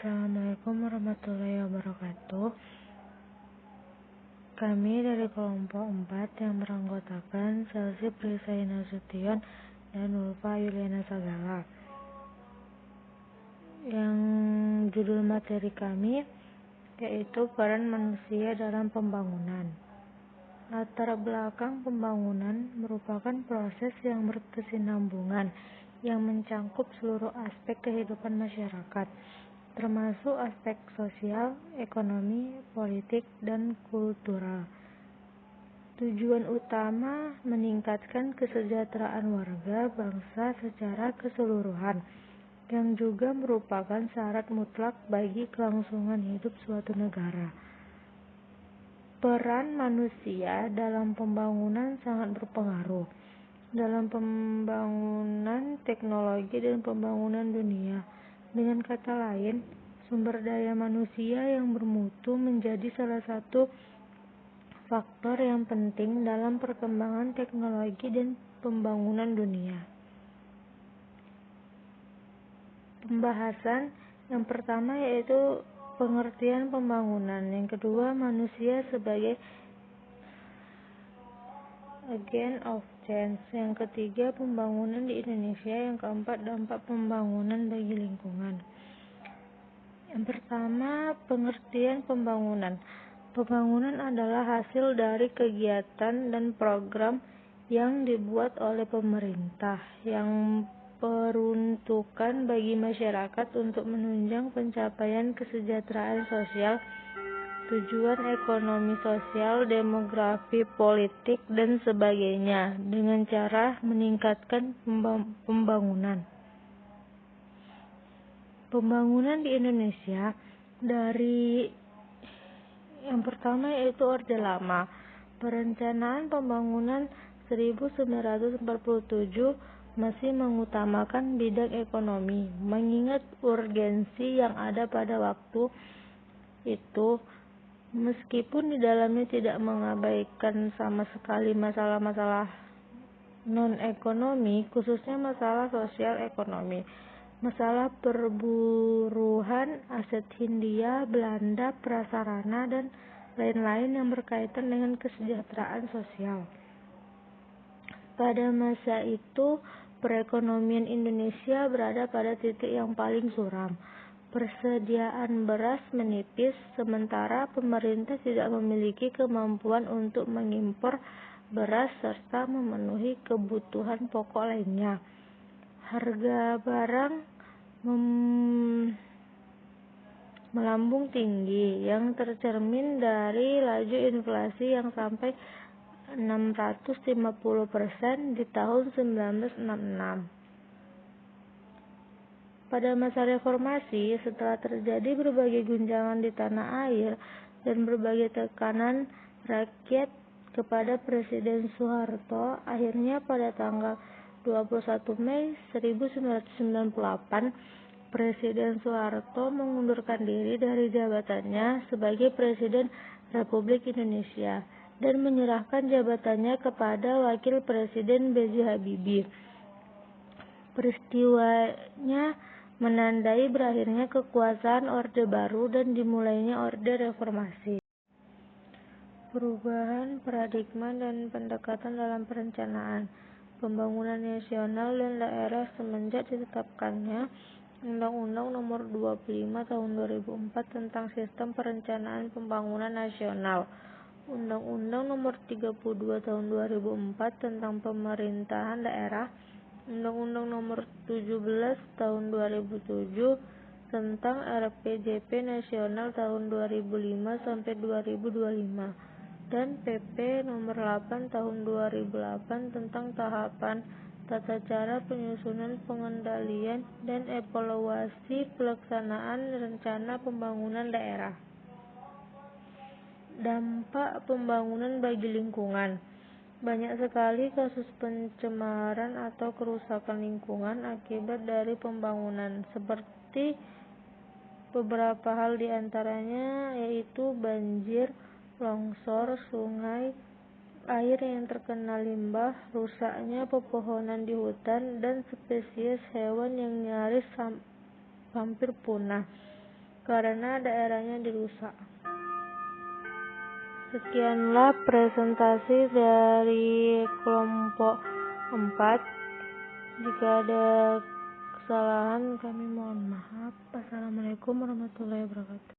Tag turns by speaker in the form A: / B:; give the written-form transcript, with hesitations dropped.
A: Assalamualaikum warahmatullahi wabarakatuh. Kami dari kelompok 4 yang beranggotakan Chelsea Prisai Nasution dan Ulfa Yuliana Sagala. Yang judul materi kami yaitu peran manusia dalam pembangunan. Latar belakang pembangunan merupakan proses yang berkesinambungan yang mencangkup seluruh aspek kehidupan masyarakat, termasuk aspek sosial, ekonomi, politik, dan kultural. Tujuan utama meningkatkan kesejahteraan warga bangsa secara keseluruhan, yang juga merupakan syarat mutlak bagi kelangsungan hidup suatu negara. Peran manusia dalam pembangunan sangat berpengaruh dalam pembangunan teknologi dan pembangunan dunia. Dengan kata lain, sumber daya manusia yang bermutu menjadi salah satu faktor yang penting dalam perkembangan teknologi dan pembangunan dunia. Pembahasan yang pertama yaitu pengertian pembangunan, yang kedua manusia sebagai agent of change, yang ketiga pembangunan di Indonesia, yang keempat dampak pembangunan bagi lingkungan. Yang pertama, pengertian pembangunan. Pembangunan adalah hasil dari kegiatan dan program yang dibuat oleh pemerintah yang peruntukan bagi masyarakat untuk menunjang pencapaian kesejahteraan sosial, tujuan ekonomi sosial, demografi, politik, dan sebagainya dengan cara meningkatkan pembangunan. Pembangunan di Indonesia dari yang pertama yaitu Orde Lama. Perencanaan pembangunan 1947 masih mengutamakan bidang ekonomi, mengingat urgensi yang ada pada waktu itu. Meskipun di dalamnya tidak mengabaikan sama sekali masalah-masalah non-ekonomi, khususnya masalah sosial ekonomi, masalah perburuhan, aset Hindia Belanda, prasarana, dan lain-lain yang berkaitan dengan kesejahteraan sosial. Pada masa itu, perekonomian Indonesia berada pada titik yang paling suram. Persediaan beras menipis, sementara pemerintah tidak memiliki kemampuan untuk mengimpor beras serta memenuhi kebutuhan pokok lainnya. Harga barang melambung tinggi, yang tercermin dari laju inflasi yang sampai 650% di tahun 1966. Pada masa reformasi, setelah terjadi berbagai guncangan di tanah air dan berbagai tekanan rakyat kepada Presiden Soeharto, akhirnya pada tanggal 21 Mei 1998, Presiden Soeharto mengundurkan diri dari jabatannya sebagai Presiden Republik Indonesia dan menyerahkan jabatannya kepada Wakil Presiden B.J. Habibie. Peristiwanya menandai berakhirnya kekuasaan Orde Baru dan dimulainya Orde Reformasi. Perubahan paradigma dan pendekatan dalam perencanaan pembangunan nasional dan daerah semenjak ditetapkannya Undang-Undang Nomor 25 Tahun 2004 tentang Sistem Perencanaan Pembangunan Nasional, Undang-Undang Nomor 32 Tahun 2004 tentang Pemerintahan Daerah, Undang-Undang Nomor 17 Tahun 2007 tentang RPJP Nasional tahun 2005 sampai 2025 dan PP Nomor 8 Tahun 2008 tentang tahapan tata cara penyusunan, pengendalian, dan evaluasi pelaksanaan rencana pembangunan daerah. Dampak pembangunan bagi lingkungan. Banyak sekali kasus pencemaran atau kerusakan lingkungan akibat dari pembangunan, seperti beberapa hal diantaranya yaitu banjir, longsor, sungai, air yang terkena limbah, rusaknya pepohonan di hutan, dan spesies hewan yang nyaris hampir punah. karena daerahnya dirusak. Sekianlah presentasi dari kelompok 4. Jika ada kesalahan kami mohon maaf. Assalamualaikum warahmatullahi wabarakatuh.